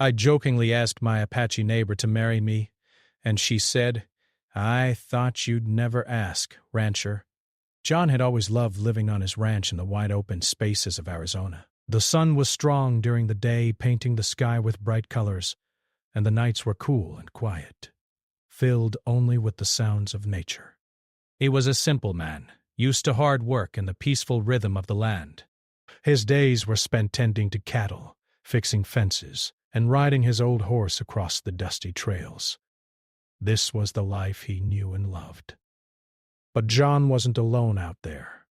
I jokingly asked my Apache neighbor to marry me, and she said, "I thought you'd never ask, rancher." John had always loved living on his ranch in the wide-open spaces of Arizona. The sun was strong during the day, painting the sky with bright colors, and the nights were cool and quiet, filled only with the sounds of nature. He was a simple man, used to hard work and the peaceful rhythm of the land. His days were spent tending to cattle, fixing fences, and riding his old horse across the dusty trails. This was the life he knew and loved. But John wasn't alone out there.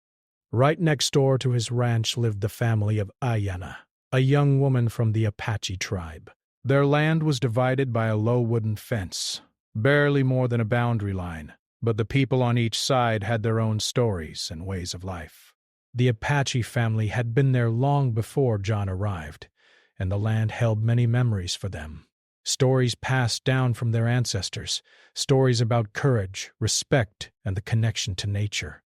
Right next door to his ranch lived the family of Ayanna, a young woman from the Apache tribe. Their land was divided by a low wooden fence, barely more than a boundary line, but the people on each side had their own stories and ways of life. The Apache family had been there long before John arrived, and the land held many memories for them. Stories passed down from their ancestors, stories about courage, respect, and the connection to nature.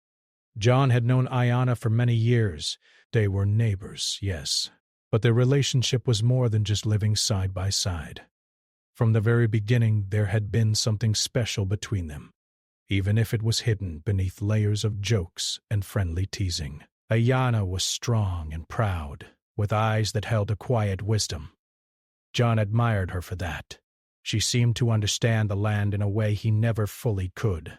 John had known Ayanna for many years. They were neighbors, yes, but their relationship was more than just living side by side. From the very beginning, there had been something special between them, even if it was hidden beneath layers of jokes and friendly teasing. Ayanna was strong and proud, with eyes that held a quiet wisdom. John admired her for that. She seemed to understand the land in a way he never fully could.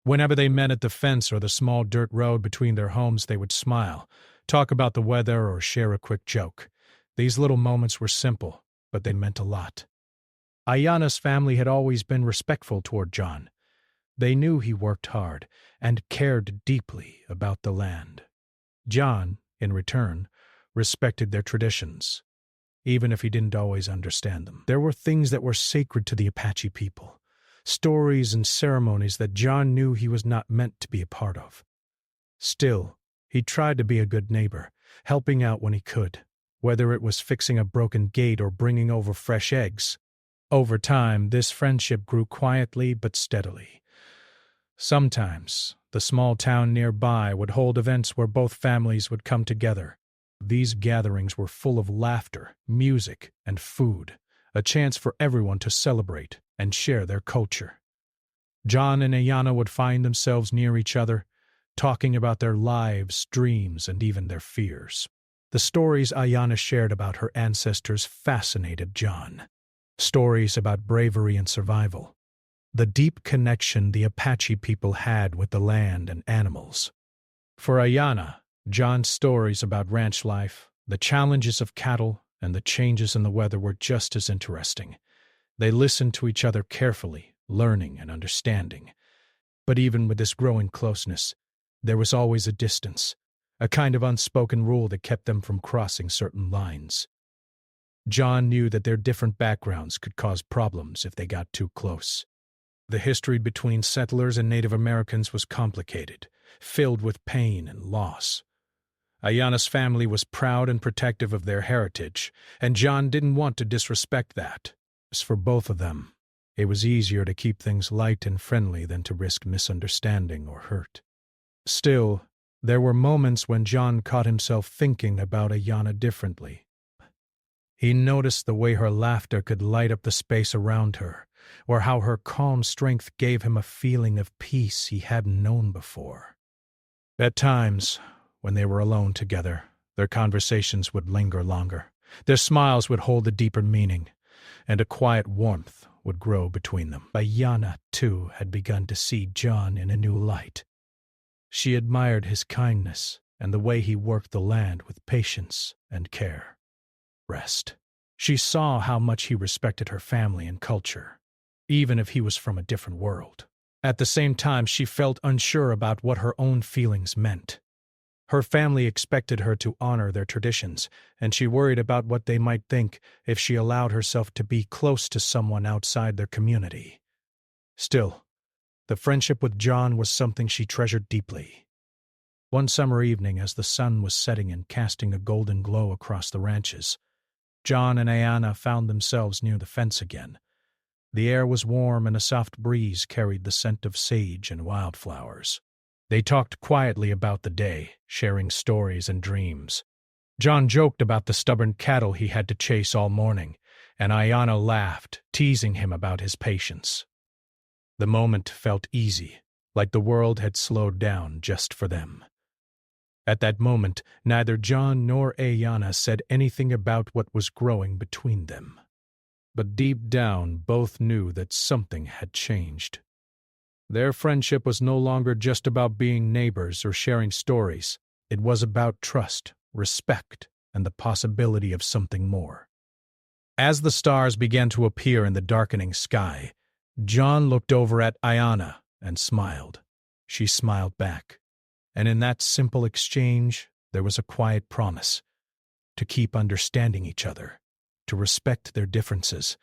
Whenever they met at the fence or the small dirt road between their homes, they would smile, talk about the weather, or share a quick joke. These little moments were simple, but they meant a lot. Ayanna's family had always been respectful toward John. They knew he worked hard and cared deeply about the land. John, in return, respected their traditions, even if he didn't always understand them. There were things that were sacred to the Apache people, stories and ceremonies that John knew he was not meant to be a part of. Still, he tried to be a good neighbor, helping out when he could, whether it was fixing a broken gate or bringing over fresh eggs. Over time, this friendship grew quietly but steadily. Sometimes, the small town nearby would hold events where both families would come together. These gatherings were full of laughter, music, and food, a chance for everyone to celebrate and share their culture. John and Ayanna would find themselves near each other, talking about their lives, dreams, and even their fears. The stories Ayanna shared about her ancestors fascinated John. Stories about bravery and survival. The deep connection the Apache people had with the land and animals. For Ayanna, John's stories about ranch life, the challenges of cattle, and the changes in the weather were just as interesting. They listened to each other carefully, learning and understanding. But even with this growing closeness, there was always a distance, a kind of unspoken rule that kept them from crossing certain lines. John knew that their different backgrounds could cause problems if they got too close. The history between settlers and Native Americans was complicated, filled with pain and loss. Ayanna's family was proud and protective of their heritage, and John didn't want to disrespect that. As for both of them, it was easier to keep things light and friendly than to risk misunderstanding or hurt. Still, there were moments when John caught himself thinking about Ayanna differently. He noticed the way her laughter could light up the space around her, or how her calm strength gave him a feeling of peace he hadn't known before. At times, when they were alone together, their conversations would linger longer. Their smiles would hold a deeper meaning, and a quiet warmth would grow between them. Ayanna, too, had begun to see John in a new light. She admired his kindness and the way he worked the land with patience and care. Rest. She saw how much he respected her family and culture, even if he was from a different world. At the same time, she felt unsure about what her own feelings meant. Her family expected her to honor their traditions, and she worried about what they might think if she allowed herself to be close to someone outside their community. Still, the friendship with John was something she treasured deeply. One summer evening, as the sun was setting and casting a golden glow across the ranches, John and Ayanna found themselves near the fence again. The air was warm and a soft breeze carried the scent of sage and wildflowers. They talked quietly about the day, sharing stories and dreams. John joked about the stubborn cattle he had to chase all morning, and Ayana laughed, teasing him about his patience. The moment felt easy, like the world had slowed down just for them. At that moment, neither John nor Ayana said anything about what was growing between them. But deep down, both knew that something had changed. Their friendship was no longer just about being neighbors or sharing stories. It was about trust, respect, and the possibility of something more. As the stars began to appear in the darkening sky, John looked over at Ayana and smiled. She smiled back. And in that simple exchange, there was a quiet promise to keep understanding each other, to respect their differences,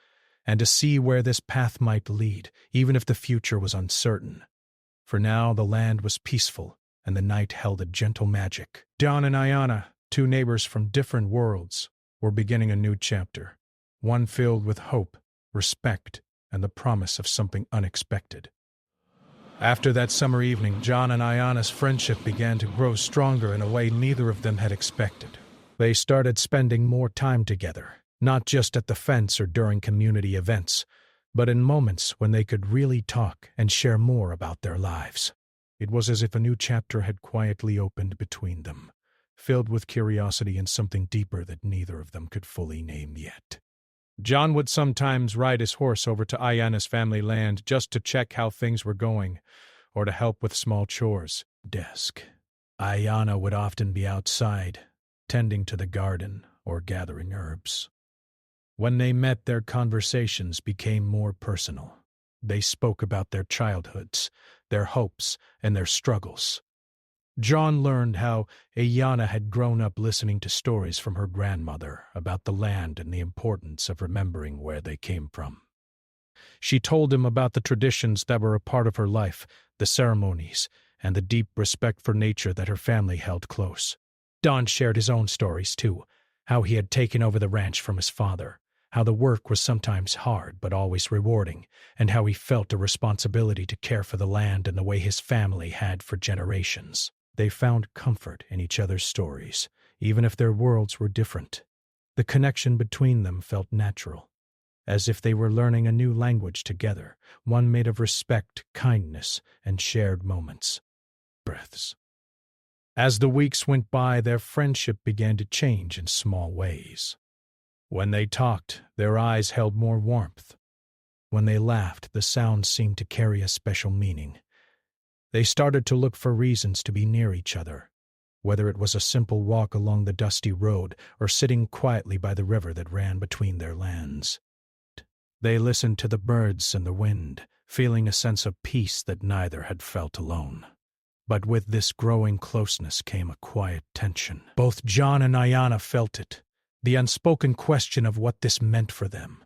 and to see where this path might lead, even if the future was uncertain. For now, the land was peaceful, and the night held a gentle magic. John and Ayana, two neighbors from different worlds, were beginning a new chapter, one filled with hope, respect, and the promise of something unexpected. After that summer evening, John and Ayana's friendship began to grow stronger in a way neither of them had expected. They started spending more time together, not just at the fence or during community events, but in moments when they could really talk and share more about their lives. It was as if a new chapter had quietly opened between them, filled with curiosity and something deeper that neither of them could fully name yet. John would sometimes ride his horse over to Ayana's family land just to check how things were going, or to help with small chores. Ayana would often be outside, tending to the garden or gathering herbs. When they met, their conversations became more personal. They spoke about their childhoods, their hopes, and their struggles. John learned how Ayana had grown up listening to stories from her grandmother about the land and the importance of remembering where they came from. She told him about the traditions that were a part of her life, the ceremonies, and the deep respect for nature that her family held close. Don shared his own stories, too, how he had taken over the ranch from his father, how the work was sometimes hard but always rewarding, and how he felt a responsibility to care for the land in the way his family had for generations. They found comfort in each other's stories, even if their worlds were different. The connection between them felt natural, as if they were learning a new language together, one made of respect, kindness, and shared moments. Breaths. As the weeks went by, their friendship began to change in small ways. When they talked, their eyes held more warmth. When they laughed, the sounds seemed to carry a special meaning. They started to look for reasons to be near each other, whether it was a simple walk along the dusty road or sitting quietly by the river that ran between their lands. They listened to the birds and the wind, feeling a sense of peace that neither had felt alone. But with this growing closeness came a quiet tension. Both John and Ayana felt it, the unspoken question of what this meant for them.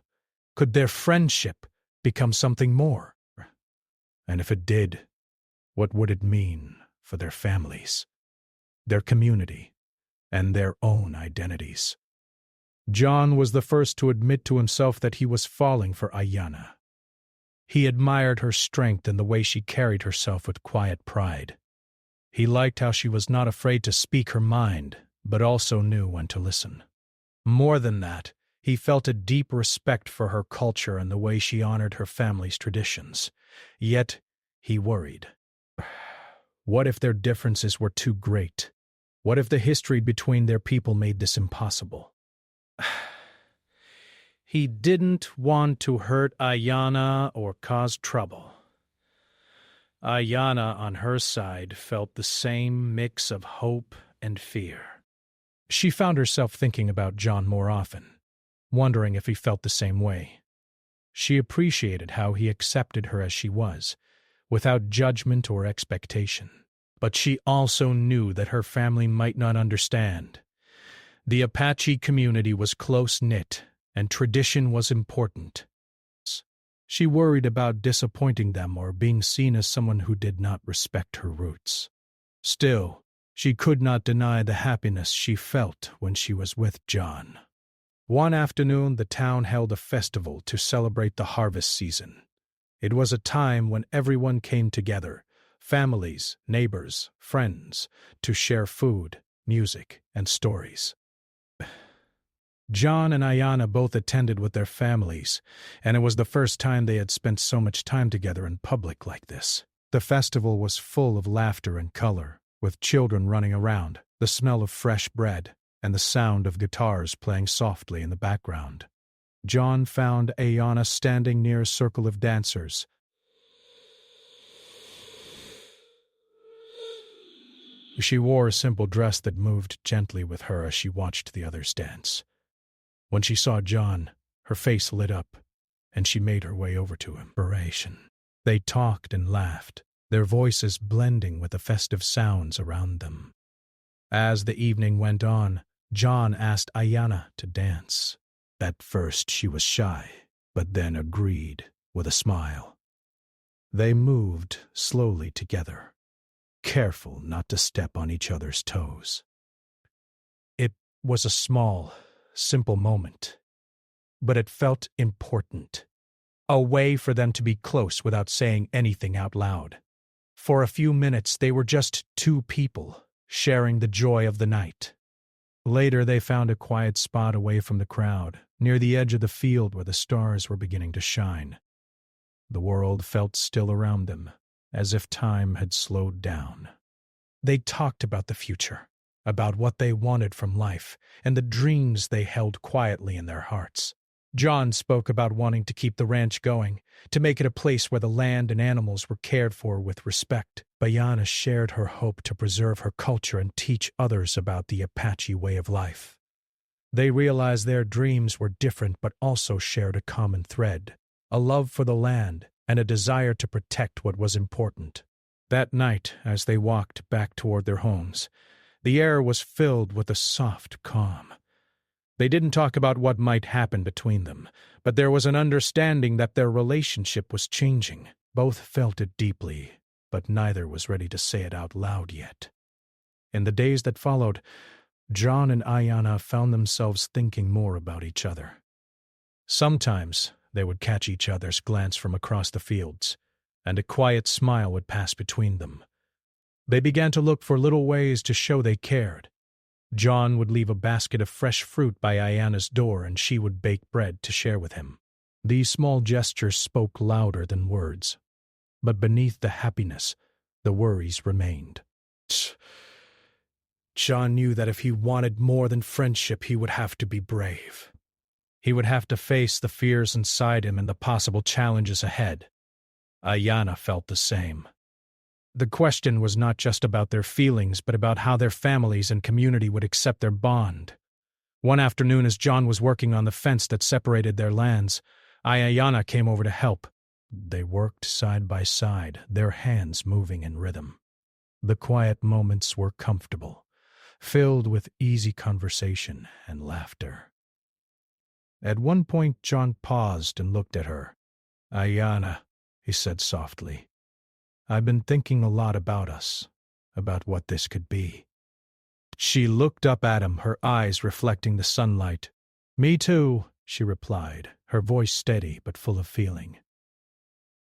Could their friendship become something more? And if it did, what would it mean for their families, their community, and their own identities? John was the first to admit to himself that he was falling for Ayana. He admired her strength and the way she carried herself with quiet pride. He liked how she was not afraid to speak her mind, but also knew when to listen. More than that, he felt a deep respect for her culture and the way she honored her family's traditions. Yet, he worried. What if their differences were too great? What if the history between their people made this impossible? He didn't want to hurt Ayana or cause trouble. Ayana, on her side, felt the same mix of hope and fear. She found herself thinking about John more often, wondering if he felt the same way. She appreciated how he accepted her as she was, without judgment or expectation. But she also knew that her family might not understand. The Apache community was close-knit, and tradition was important. She worried about disappointing them or being seen as someone who did not respect her roots. Still, she could not deny the happiness she felt when she was with John. One afternoon, the town held a festival to celebrate the harvest season. It was a time when everyone came together, families, neighbors, friends, to share food, music, and stories. John and Ayana both attended with their families, and it was the first time they had spent so much time together in public like this. The festival was full of laughter and color, with children running around, the smell of fresh bread, and the sound of guitars playing softly in the background. John found Ayana standing near a circle of dancers. She wore a simple dress that moved gently with her as she watched the others dance. When she saw John, her face lit up, and she made her way over to him. They talked and laughed, their voices blending with the festive sounds around them. As the evening went on, John asked Ayana to dance. At first she was shy, but then agreed with a smile. They moved slowly together, careful not to step on each other's toes. It was a small, simple moment, but it felt important. A way for them to be close without saying anything out loud. For a few minutes they were just two people, sharing the joy of the night. Later they found a quiet spot away from the crowd, near the edge of the field where the stars were beginning to shine. The world felt still around them, as if time had slowed down. They talked about the future, about what they wanted from life, and the dreams they held quietly in their hearts. John spoke about wanting to keep the ranch going, to make it a place where the land and animals were cared for with respect. Ayana shared her hope to preserve her culture and teach others about the Apache way of life. They realized their dreams were different but also shared a common thread, a love for the land and a desire to protect what was important. That night, as they walked back toward their homes, the air was filled with a soft calm. They didn't talk about what might happen between them, but there was an understanding that their relationship was changing. Both felt it deeply, but neither was ready to say it out loud yet. In the days that followed, John and Ayana found themselves thinking more about each other. Sometimes they would catch each other's glance from across the fields, and a quiet smile would pass between them. They began to look for little ways to show they cared. John would leave a basket of fresh fruit by Ayana's door, and she would bake bread to share with him. These small gestures spoke louder than words, but beneath the happiness, the worries remained. John knew that if he wanted more than friendship, he would have to be brave. He would have to face the fears inside him and the possible challenges ahead. Ayana felt the same. The question was not just about their feelings, but about how their families and community would accept their bond. One afternoon, as John was working on the fence that separated their lands, Ayana came over to help. They worked side by side, their hands moving in rhythm. The quiet moments were comfortable, filled with easy conversation and laughter. At one point, John paused and looked at her. "Ayana," he said softly, "I've been thinking a lot about us, about what this could be." She looked up at him, her eyes reflecting the sunlight. "Me too," she replied, her voice steady but full of feeling.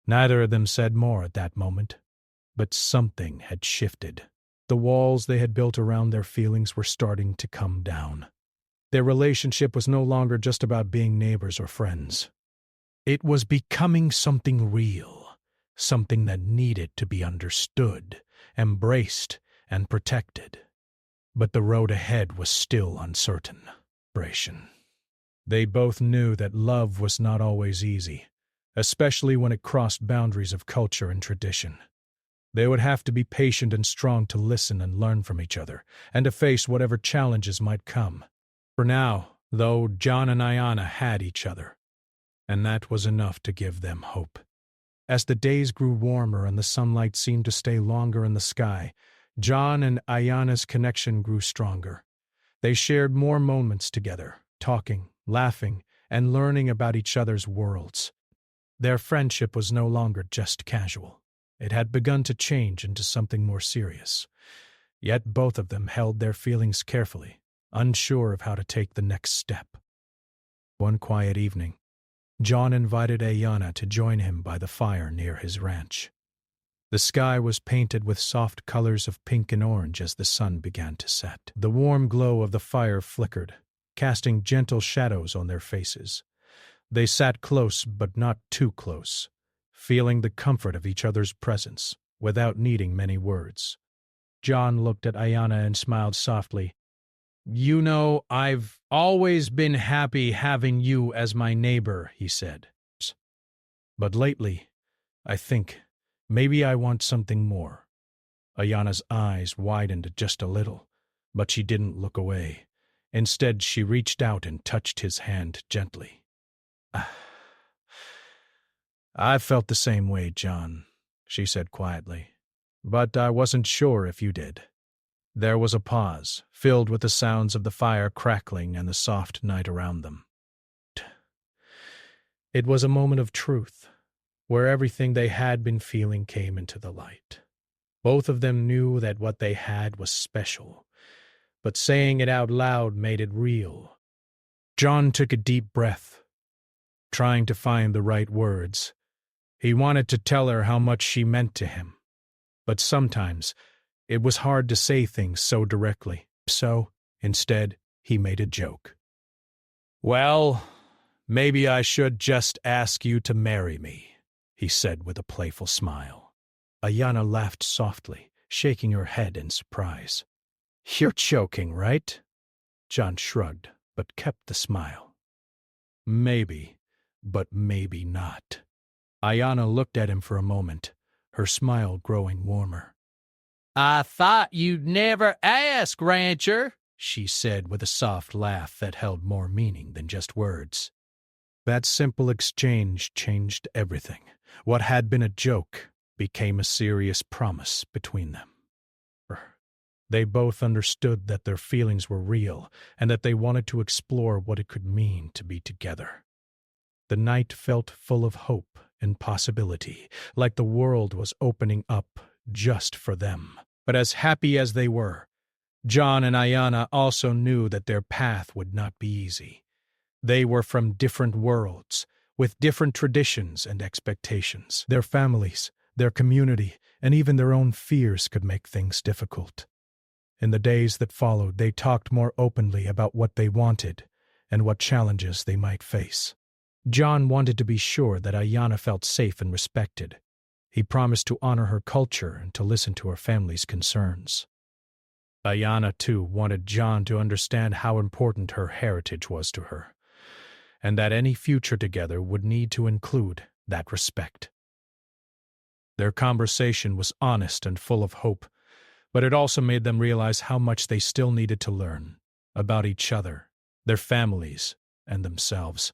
Neither of them said more at that moment, but something had shifted. The walls they had built around their feelings were starting to come down. Their relationship was no longer just about being neighbors or friends. It was becoming something real. Something that needed to be understood, embraced, and protected. But the road ahead was still uncertain. They both knew that love was not always easy, especially when it crossed boundaries of culture and tradition. They would have to be patient and strong to listen and learn from each other, and to face whatever challenges might come. For now, though, John and Ayana had each other, and that was enough to give them hope. As the days grew warmer and the sunlight seemed to stay longer in the sky, John and Ayana's connection grew stronger. They shared more moments together, talking, laughing, and learning about each other's worlds. Their friendship was no longer just casual. It had begun to change into something more serious. Yet both of them held their feelings carefully, unsure of how to take the next step. One quiet evening, John invited Ayana to join him by the fire near his ranch. The sky was painted with soft colors of pink and orange as the sun began to set. The warm glow of the fire flickered, casting gentle shadows on their faces. They sat close but not too close, feeling the comfort of each other's presence without needing many words. John looked at Ayana and smiled softly. "You know, I've always been happy having you as my neighbor," he said. "But lately, I think maybe I want something more." Ayana's eyes widened just a little, but she didn't look away. Instead, she reached out and touched his hand gently. "I felt the same way, John," she said quietly, "but I wasn't sure if you did." There was a pause, filled with the sounds of the fire crackling and the soft night around them. It was a moment of truth, where everything they had been feeling came into the light. Both of them knew that what they had was special, but saying it out loud made it real. John took a deep breath, trying to find the right words. He wanted to tell her how much she meant to him, but sometimes it was hard to say things so directly, so, instead, he made a joke. "Well, maybe I should just ask you to marry me," he said with a playful smile. Ayana laughed softly, shaking her head in surprise. "You're joking, right?" John shrugged, but kept the smile. "Maybe, but maybe not." Ayana looked at him for a moment, her smile growing warmer. "I thought you'd never ask, Rancher," she said with a soft laugh that held more meaning than just words. That simple exchange changed everything. What had been a joke became a serious promise between them. They both understood that their feelings were real and that they wanted to explore what it could mean to be together. The night felt full of hope and possibility, like the world was opening up just for them. But as happy as they were, John and Ayana also knew that their path would not be easy. They were from different worlds, with different traditions and expectations. Their families, their community, and even their own fears could make things difficult. In the days that followed, they talked more openly about what they wanted and what challenges they might face. John wanted to be sure that Ayana felt safe and respected. He promised to honor her culture and to listen to her family's concerns. Ayana, too, wanted John to understand how important her heritage was to her, and that any future together would need to include that respect. Their conversation was honest and full of hope, but it also made them realize how much they still needed to learn about each other, their families, and themselves.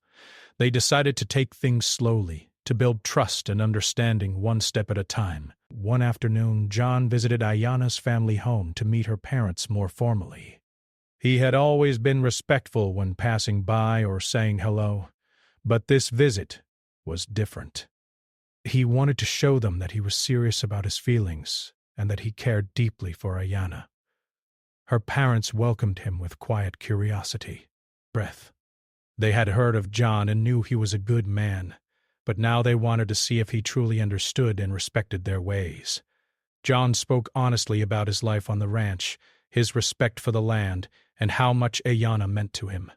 They decided to take things slowly, to build trust and understanding one step at a time. One afternoon, John visited Ayana's family home to meet her parents more formally. He had always been respectful when passing by or saying hello, but this visit was different. He wanted to show them that he was serious about his feelings and that he cared deeply for Ayana. Her parents welcomed him with quiet curiosity. They had heard of John and knew he was a good man, but now they wanted to see if he truly understood and respected their ways. John spoke honestly about his life on the ranch, his respect for the land, and how much Ayana meant to him.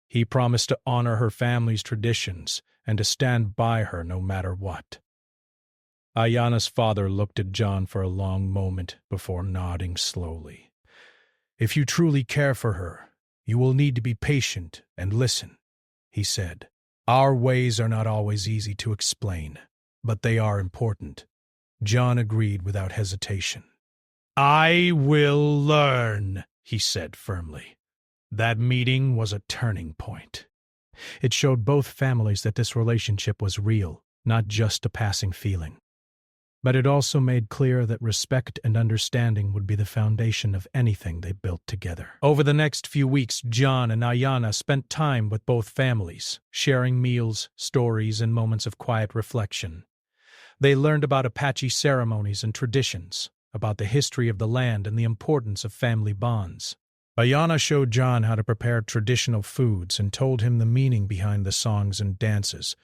He promised to honor her family's traditions and to stand by her no matter what. Ayana's father looked at John for a long moment before nodding slowly. "If you truly care for her, you will need to be patient and listen," he said. "Our ways are not always easy to explain, but they are important." John agreed without hesitation. "I will learn," he said firmly. That meeting was a turning point. It showed both families that this relationship was real, not just a passing feeling. But it also made clear that respect and understanding would be the foundation of anything they built together. Over the next few weeks, John and Ayana spent time with both families, sharing meals, stories, and moments of quiet reflection. They learned about Apache ceremonies and traditions, about the history of the land and the importance of family bonds. Ayana showed John how to prepare traditional foods and told him the meaning behind the songs and dances.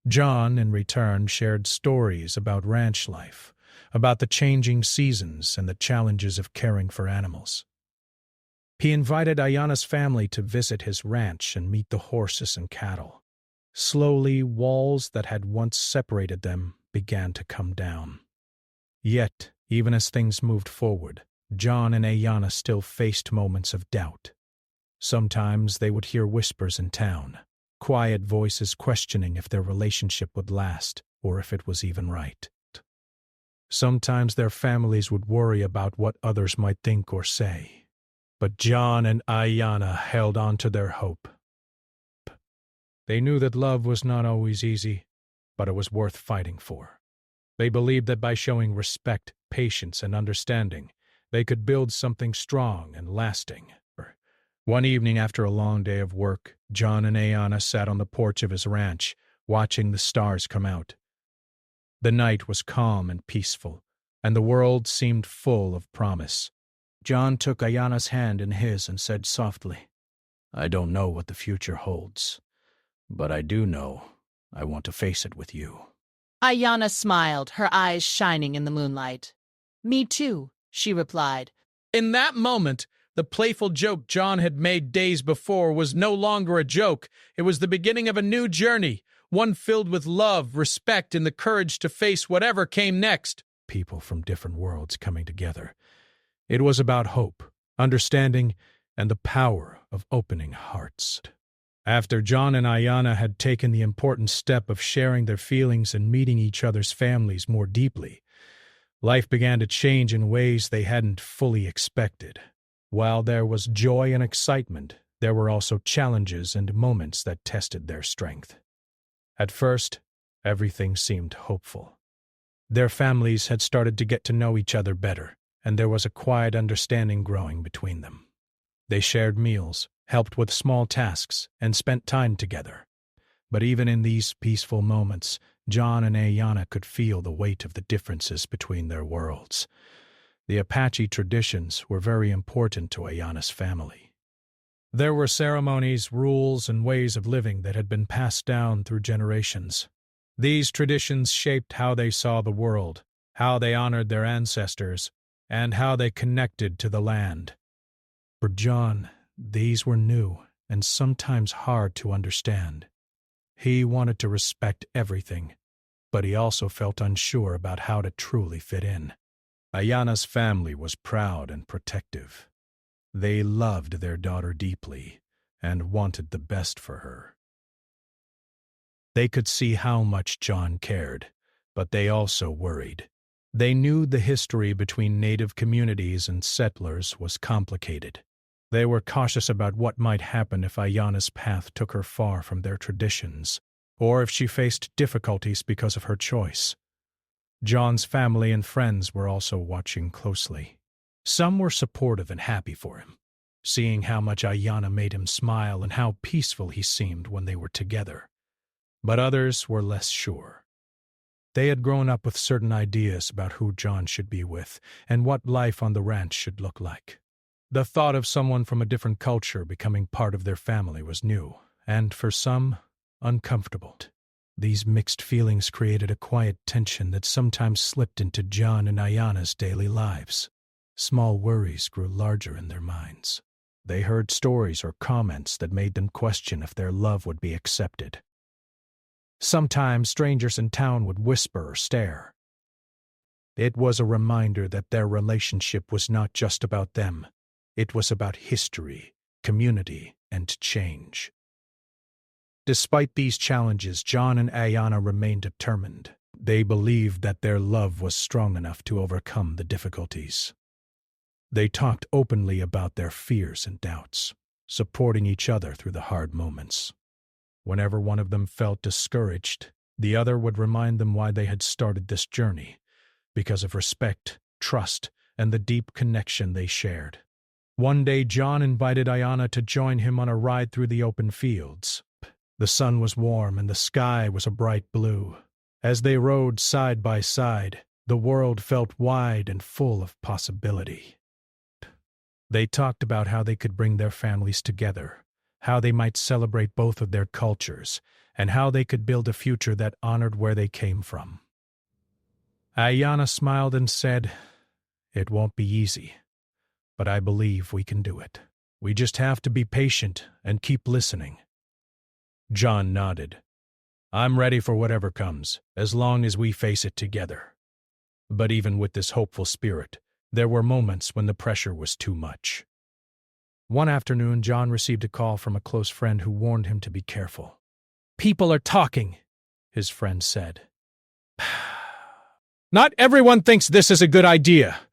John, in return, shared stories about ranch life, about the changing seasons and the challenges of caring for animals. He invited Ayana's family to visit his ranch and meet the horses and cattle. Slowly, walls that had once separated them began to come down. Yet, even as things moved forward, John and Ayana still faced moments of doubt. Sometimes they would hear whispers in town, quiet voices questioning if their relationship would last or if it was even right. Sometimes their families would worry about what others might think or say. But John and Ayana held on to their hope. They knew that love was not always easy, but it was worth fighting for. They believed that by showing respect, patience, and understanding, they could build something strong and lasting. One evening after a long day of work, John and Ayana sat on the porch of his ranch, watching the stars come out. The night was calm and peaceful, and the world seemed full of promise. John took Ayana's hand in his and said softly, "I don't know what the future holds, but I do know I want to face it with you." Ayana smiled, her eyes shining in the moonlight. "Me too," she replied. In that moment, the playful joke John had made days before was no longer a joke. It was the beginning of a new journey, one filled with love, respect, and the courage to face whatever came next. People from different worlds coming together. It was about hope, understanding, and the power of opening hearts. After John and Ayana had taken the important step of sharing their feelings and meeting each other's families more deeply, life began to change in ways they hadn't fully expected. While there was joy and excitement, there were also challenges and moments that tested their strength. At first, everything seemed hopeful. Their families had started to get to know each other better, and there was a quiet understanding growing between them. They shared meals, helped with small tasks, and spent time together. But even in these peaceful moments, John and Ayana could feel the weight of the differences between their worlds. The Apache traditions were very important to Ayana's family. There were ceremonies, rules, and ways of living that had been passed down through generations. These traditions shaped how they saw the world, how they honored their ancestors, and how they connected to the land. For John, these were new and sometimes hard to understand. He wanted to respect everything, but he also felt unsure about how to truly fit in. Ayana's family was proud and protective. They loved their daughter deeply and wanted the best for her. They could see how much John cared, but they also worried. They knew the history between native communities and settlers was complicated. They were cautious about what might happen if Ayana's path took her far from their traditions, or if she faced difficulties because of her choice. John's family and friends were also watching closely. Some were supportive and happy for him, seeing how much Ayana made him smile and how peaceful he seemed when they were together. But others were less sure. They had grown up with certain ideas about who John should be with and what life on the ranch should look like. The thought of someone from a different culture becoming part of their family was new, and for some, uncomfortable. These mixed feelings created a quiet tension that sometimes slipped into John and Ayana's daily lives. Small worries grew larger in their minds. They heard stories or comments that made them question if their love would be accepted. Sometimes strangers in town would whisper or stare. It was a reminder that their relationship was not just about them. It was about history, community, and change. Despite these challenges, John and Ayana remained determined. They believed that their love was strong enough to overcome the difficulties. They talked openly about their fears and doubts, supporting each other through the hard moments. Whenever one of them felt discouraged, the other would remind them why they had started this journey, because of respect, trust, and the deep connection they shared. One day, John invited Ayana to join him on a ride through the open fields. The sun was warm and the sky was a bright blue. As they rode side by side, the world felt wide and full of possibility. They talked about how they could bring their families together, how they might celebrate both of their cultures, and how they could build a future that honored where they came from. Ayana smiled and said, "It won't be easy, but I believe we can do it." We just have to be patient and keep listening." John nodded. "I'm ready for whatever comes, as long as we face it together." But even with this hopeful spirit, there were moments when the pressure was too much. One afternoon, John received a call from a close friend who warned him to be careful. "People are talking," his friend said. "Not everyone thinks this is a good idea."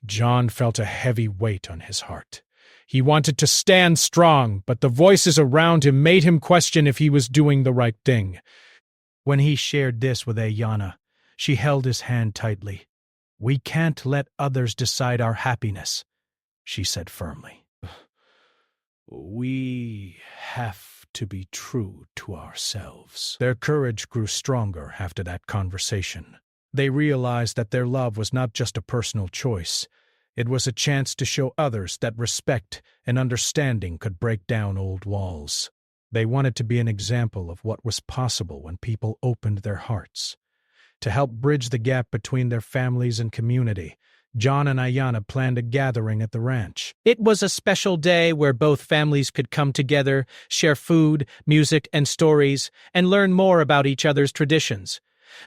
John felt a heavy weight on his heart. He wanted to stand strong, but the voices around him made him question if he was doing the right thing. When he shared this with Ayana, she held his hand tightly. "We can't let others decide our happiness," she said firmly. "We have to be true to ourselves." Their courage grew stronger after that conversation. They realized that their love was not just a personal choice. It was a chance to show others that respect and understanding could break down old walls. They wanted to be an example of what was possible when people opened their hearts. To help bridge the gap between their families and community, John and Ayana planned a gathering at the ranch. It was a special day where both families could come together, share food, music, and stories, and learn more about each other's traditions.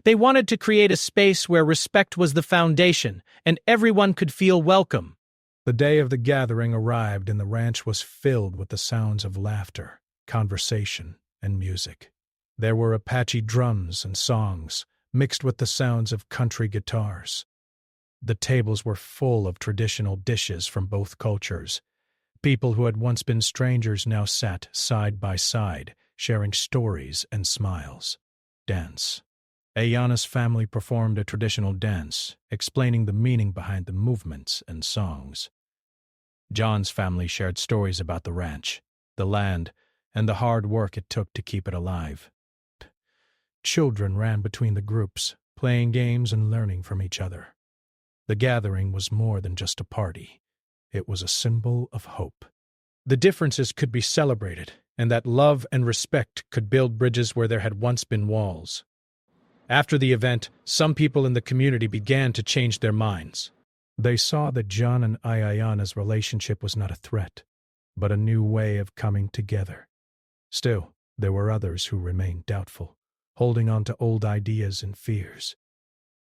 They wanted to create a space where respect was the foundation and everyone could feel welcome. The day of the gathering arrived and the ranch was filled with the sounds of laughter, conversation, and music. There were Apache drums and songs, mixed with the sounds of country guitars. The tables were full of traditional dishes from both cultures. People who had once been strangers now sat side by side, sharing stories and smiles. Dance. Ayana's family performed a traditional dance, explaining the meaning behind the movements and songs. John's family shared stories about the ranch, the land, and the hard work it took to keep it alive. Children ran between the groups, playing games and learning from each other. The gathering was more than just a party. It was a symbol of hope. The differences could be celebrated, and that love and respect could build bridges where there had once been walls. After the event, some people in the community began to change their minds. They saw that John and Ayana's relationship was not a threat, but a new way of coming together. Still, there were others who remained doubtful, holding on to old ideas and fears.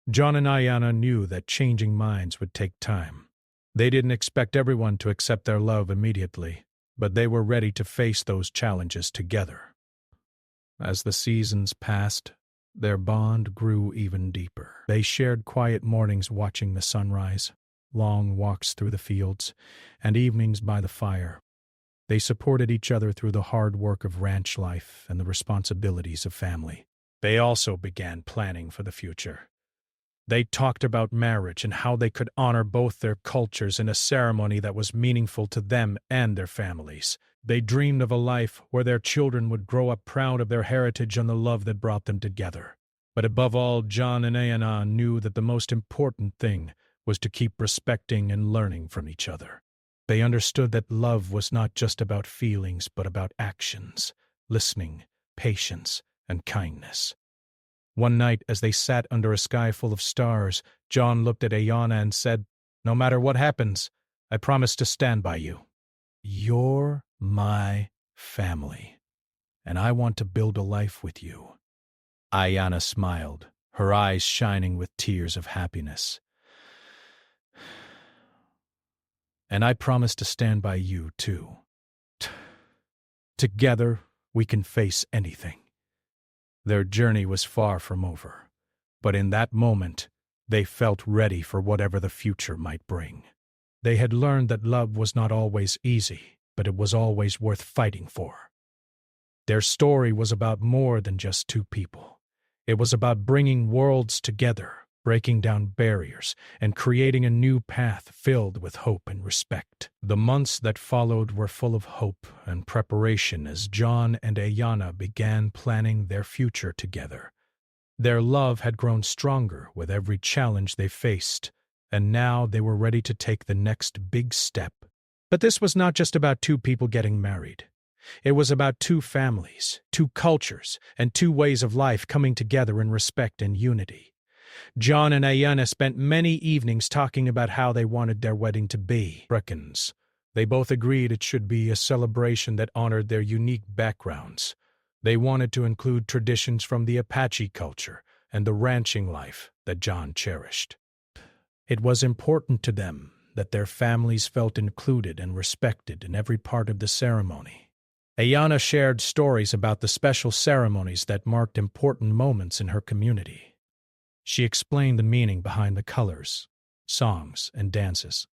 John and Ayana knew that changing minds would take time. They didn't expect everyone to accept their love immediately, but they were ready to face those challenges together. As the seasons passed, their bond grew even deeper. They shared quiet mornings watching the sunrise, long walks through the fields, and evenings by the fire. They supported each other through the hard work of ranch life and the responsibilities of family. They also began planning for the future. They talked about marriage and how they could honor both their cultures in a ceremony that was meaningful to them and their families. They dreamed of a life where their children would grow up proud of their heritage and the love that brought them together. But above all, John and Ayana knew that the most important thing was to keep respecting and learning from each other. They understood that love was not just about feelings, but about actions, listening, patience, and kindness. One night, as they sat under a sky full of stars, John looked at Ayana and said, "No matter what happens, I promise to stand by you. You're my family, and I want to build a life with you." Ayana smiled, her eyes shining with tears of happiness. "And I promise to stand by you, too. Together, we can face anything." Their journey was far from over, but in that moment, they felt ready for whatever the future might bring. They had learned that love was not always easy, but it was always worth fighting for. Their story was about more than just two people. It was about bringing worlds together, breaking down barriers, and creating a new path filled with hope and respect. The months that followed were full of hope and preparation as John and Ayana began planning their future together. Their love had grown stronger with every challenge they faced, and now they were ready to take the next big step. But this was not just about two people getting married. It was about two families, two cultures, and two ways of life coming together in respect and unity. John and Ayana spent many evenings talking about how they wanted their wedding to be. Brickens, They both agreed it should be a celebration that honored their unique backgrounds. They wanted to include traditions from the Apache culture and the ranching life that John cherished. It was important to them that their families felt included and respected in every part of the ceremony. Ayana shared stories about the special ceremonies that marked important moments in her community. She explained the meaning behind the colors, songs, and dances.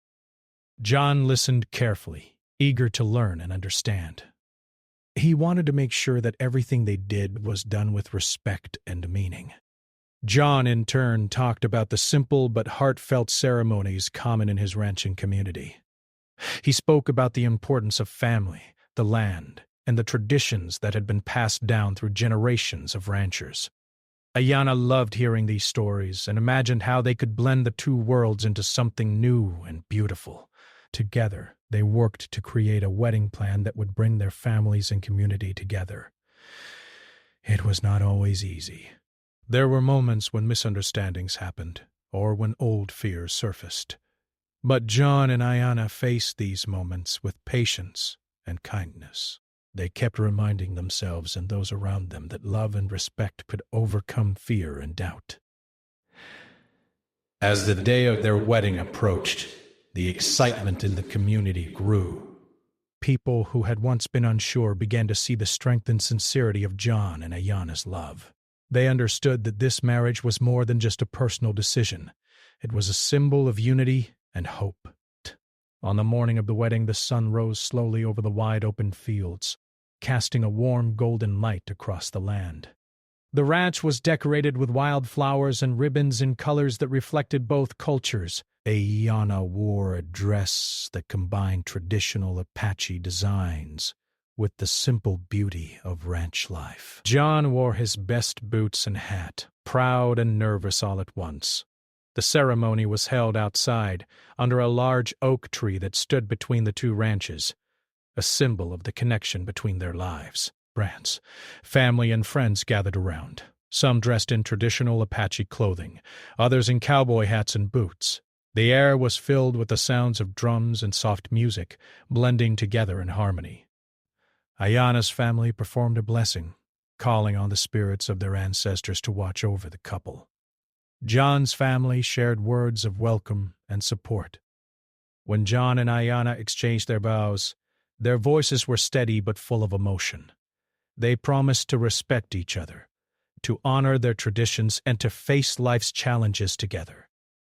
John listened carefully, eager to learn and understand. He wanted to make sure that everything they did was done with respect and meaning. John, in turn, talked about the simple but heartfelt ceremonies common in his ranching community. He spoke about the importance of family, the land, and the traditions that had been passed down through generations of ranchers. Ayana loved hearing these stories and imagined how they could blend the two worlds into something new and beautiful. Together, they worked to create a wedding plan that would bring their families and community together. It was not always easy. There were moments when misunderstandings happened, or when old fears surfaced. But John and Ayana faced these moments with patience and kindness. They kept reminding themselves and those around them that love and respect could overcome fear and doubt. As the day of their wedding approached, the excitement in the community grew. People who had once been unsure began to see the strength and sincerity of John and Ayana's love. They understood that this marriage was more than just a personal decision. It was a symbol of unity and hope. On the morning of the wedding, the sun rose slowly over the wide-open fields, casting a warm golden light across the land. The ranch was decorated with wildflowers and ribbons in colors that reflected both cultures. Ayana wore a dress that combined traditional Apache designs with the simple beauty of ranch life. John wore his best boots and hat, proud and nervous all at once. The ceremony was held outside, under a large oak tree that stood between the two ranches, a symbol of the connection between their lives. Family and friends gathered around, some dressed in traditional Apache clothing, others in cowboy hats and boots. The air was filled with the sounds of drums and soft music, blending together in harmony. Ayana's family performed a blessing, calling on the spirits of their ancestors to watch over the couple. John's family shared words of welcome and support. When John and Ayana exchanged their vows, their voices were steady but full of emotion. They promised to respect each other, to honor their traditions, and to face life's challenges together.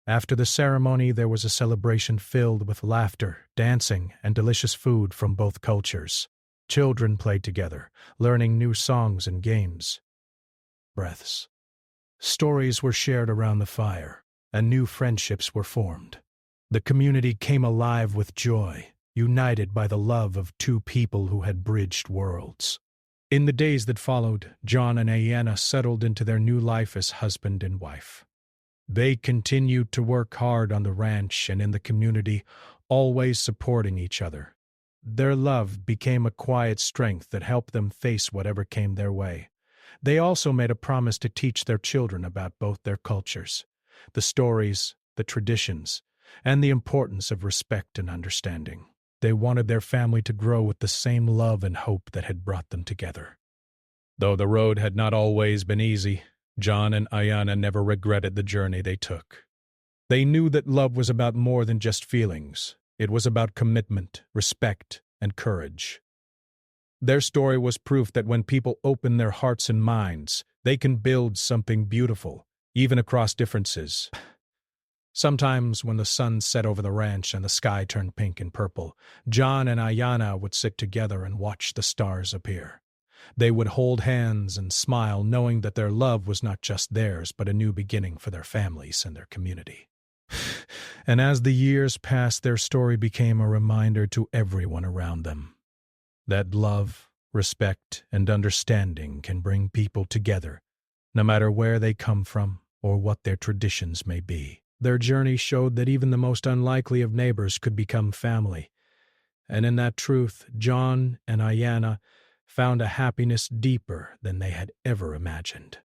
After the ceremony, there was a celebration filled with laughter, dancing, and delicious food from both cultures. Children played together, learning new songs and games. Stories were shared around the fire, and new friendships were formed. The community came alive with joy, united by the love of two people who had bridged worlds. In the days that followed, John and Ayana settled into their new life as husband and wife. They continued to work hard on the ranch and in the community, always supporting each other. Their love became a quiet strength that helped them face whatever came their way. They also made a promise to teach their children about both their cultures, the stories, the traditions, and the importance of respect and understanding. They wanted their family to grow with the same love and hope that had brought them together. Though the road had not always been easy, John and Ayana never regretted the journey they took. They knew that love was about more than just feelings. It was about commitment, respect, and courage. Their story was proof that when people open their hearts and minds, they can build something beautiful, even across differences. Sometimes when the sun set over the ranch and the sky turned pink and purple, John and Ayana would sit together and watch the stars appear. They would hold hands and smile, knowing that their love was not just theirs, but a new beginning for their families and their community. And as the years passed, their story became a reminder to everyone around them that love, respect, and understanding can bring people together, no matter where they come from or what their traditions may be. Their journey showed that even the most unlikely of neighbors could become family, and in that truth, John and Ayana found a happiness deeper than they had ever imagined.